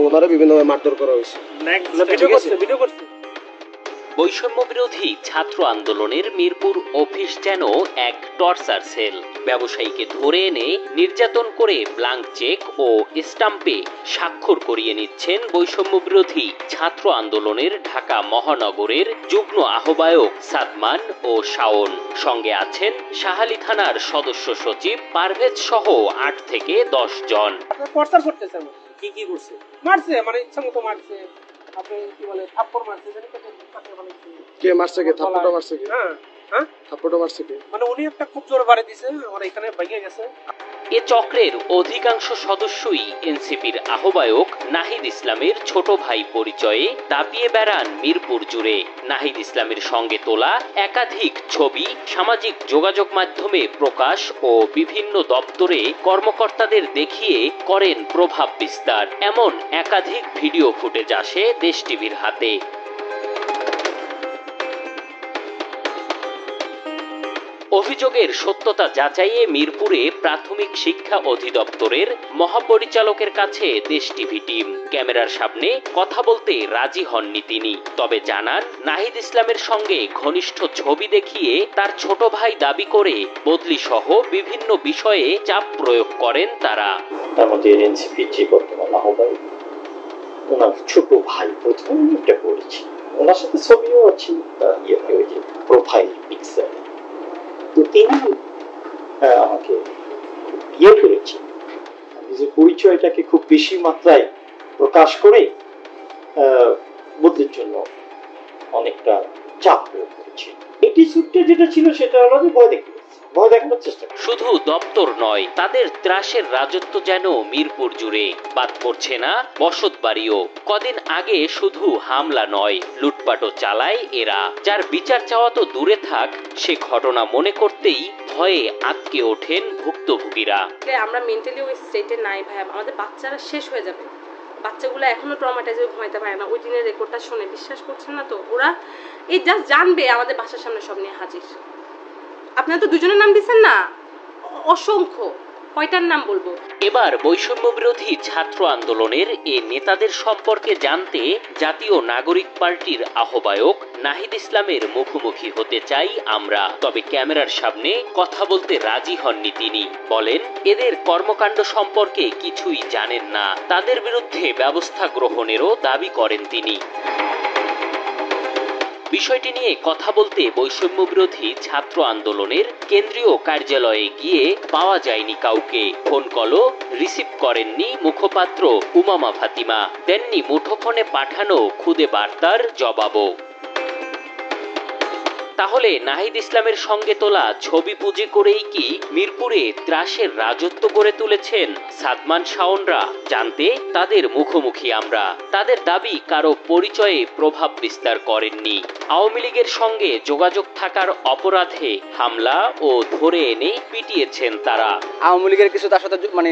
ওনারা বিভিন্নভাবে মারধর করা হয়েছে। বৈষম্য বিরোধী ছাত্র আন্দোলনের মিরপুর অফিস যেন এক টর্চার সেল। ব্যবসায়ীকে ধরে এনে নির্যাতন করে ব্ল্যাঙ্ক চেক ও স্টাম্পে স্বাক্ষর করিয়ে নিচ্ছেন বৈষম্য বিরোধী ছাত্র আন্দোলনের ঢাকা মহানগরের যুগ্ম আহ্বায়ক সাদমান ও শাওন। সঙ্গে আছেন শাহালী থানার সদস্য সচিব পারভেজ সহ 8 থেকে 10 জন। টর্চার করতেছে। কি কি করছে? মারছে, মানে ইচ্ছা মতো মারছে। আপনি কি বলে থাপ্পড় মারছে, জানি কত কাছে বলে কে মারছে, কে থাপ্পড়টা মারছে, কে হ্যাঁ থাপ্পড়টা মারছে কে, মানে উনি একটা খুব জোরে বাড়ি দিয়েছে, আমার এখানে ভেঙে গেছে। এ চক্রের অধিকাংশ সদস্যই এনসিপির আহ্বায়ক নাহিদ ইসলামের ছোট ভাই পরিচয়ে দাপিয়ে বেড়ান মিরপুর জুড়ে। নাহিদ ইসলামের সঙ্গে তোলা একাধিক ছবি সামাজিক যোগাযোগ মাধ্যমে প্রকাশ ও বিভিন্ন দপ্তরে কর্মকর্তাদের দেখিয়ে করেন প্রভাব বিস্তার। এমন একাধিক ভিডিও ফুটেজ আসে দেশ টিভির হাতে। অভিযোগের সত্যতা যাচাইয়ে মিরপুরে প্রাথমিক শিক্ষা অধিদপ্তরের মহাপরিচালকের কাছে দেশ টিভি টিম। ক্যামেরার সামনে কথা বলতে রাজি হননি তিনি, তবে জানান নাহিদ ইসলামের সঙ্গে ঘনিষ্ঠ ছবি দেখিয়ে তার ছোট ভাই দাবি করে বদলি সহ বিভিন্ন বিষয়ে চাপ প্রয়োগ করেন তারা। আমাদের এনসিপির যে বর্তমান আহ্বায়ক, ওনার ছোট ভাই প্রথমে একটা করেছি, ওনার সাথে ছবিও আছে, প্রোফাইল পিকচার। তো তিনি আমাকে করেছি, নিজের পরিচয়টাকে খুব বেশি মাত্রায় প্রকাশ করে বদলের জন্য অনেকটা চাপ প্রয়োগ করেছি। এটি সূত্রে যেটা ছিল সেটা হলো ভয় দেখানোর চেষ্টা। শুধু দপ্তর নয়, তাদের ত্রাসের রাজত্ব যেন মিরপুর জুড়ে। বাদ পড়ছে না বসত বাড়িও। কদিন আগে শুধু হামলা নয়, লুটপাটও চালায় এরা, যার বিচার চাওয়া তো দূরে থাক, সে ঘটনা মনে করতেই ভয়ে আটকে ওঠেন ভুক্তভোগীরা। আমরা মেন্টালি ওই স্টেটে নাই ভাই, আমাদের বাচ্চারা শেষ হয়ে যাবে। বাচ্চাগুলো এখনো ট্রমাটাইজ হয়ে ঘুমাইতে পারে না। ওই দিনের রেকর্ডটা শুনে বিশ্বাস করছেন না তো, ওরা এই জাস্ট জানবে আমাদের বাসার সামনে সব নিয়ে হাজির। আপনারা তো দুজনের নাম দিচ্ছেন না, অসংখ্য, কয়টার নাম বলবো? এবার বৈষম্য বিরোধী ছাত্র আন্দোলনের এ নেতাদের সম্পর্কে জানতে জাতীয় নাগরিক পার্টির আহ্বায়ক নাহিদ ইসলামের মুখোমুখি হতে চাই আমরা। তবে ক্যামেরার সামনে কথা বলতে রাজি হননি তিনি। বলেন এদের কর্মকাণ্ড সম্পর্কে কিছুই জানেন না, তাদের বিরুদ্ধে ব্যবস্থা গ্রহণেরও দাবি করেন তিনি। বিষয়টি নিয়ে কথা বলতে বৈষম্য বিরোধী ছাত্র আন্দোলনের কেন্দ্রীয় কার্যালয়ে গিয়ে পাওয়া যায়নি কাউকে। ফোন কলও রিসিভ করেননি মুখপাত্র উমামা ফাতিমা, দেননি মুঠোফোনে পাঠানো খুদে বার্তার জবাবও। তাহলে নাহিদ ইসলামের সঙ্গে তোলা ছবি পুঁজি করেই কি মিরপুরে ত্রাসের রাজত্ব গড়ে তুলেছেন সাদমান শাওনরা? জানতে তাদের মুখোমুখি আমরা। তাদের দাবি কারো পরিচয়ে প্রভাব বিস্তার করেননি। আওয়ামী লীগের সঙ্গে যোগাযোগ থাকার অপরাধে হামলা ও ধরে এনে পিটিয়েছেন তারা। আওয়ামী লীগের কিছু তার সাথে মানে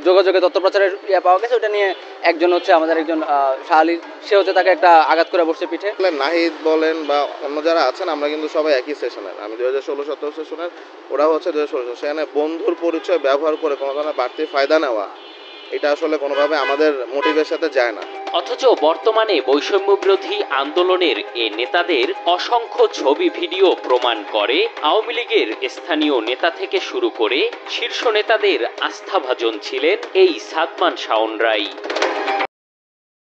যোগাযোগে তথ্য প্রচারের পাওয়া গেছে, ওটা নিয়ে একজন হচ্ছে আমাদের একজন শাহালী, সে হচ্ছে তাকে একটা আঘাত করে বসছে পিঠে। নাহিদ বলেন বা অন্য যারা আছেন, আমরা কিন্তু সবাই একই সেশনের। আমি 2016-17 সেশনের, ওরা হচ্ছে 2016। সেখানে বন্ধুর পরিচয় ব্যবহার করে কোনো ধরনের বাড়তি ফায়দা নেওয়া, এটা আসলে কোনোভাবে আমাদের মোটিভের সাথে যায় না। অথচ বর্তমানে বৈষম্য বিরোধী আন্দোলনের এ নেতাদের অসংখ্য ছবি ভিডিও প্রমাণ করে আওয়ামী লীগের স্থানীয় নেতা থেকে শুরু করে শীর্ষ নেতাদের আস্থাভাজন ছিলেন এই সাদমান শাওনরাই।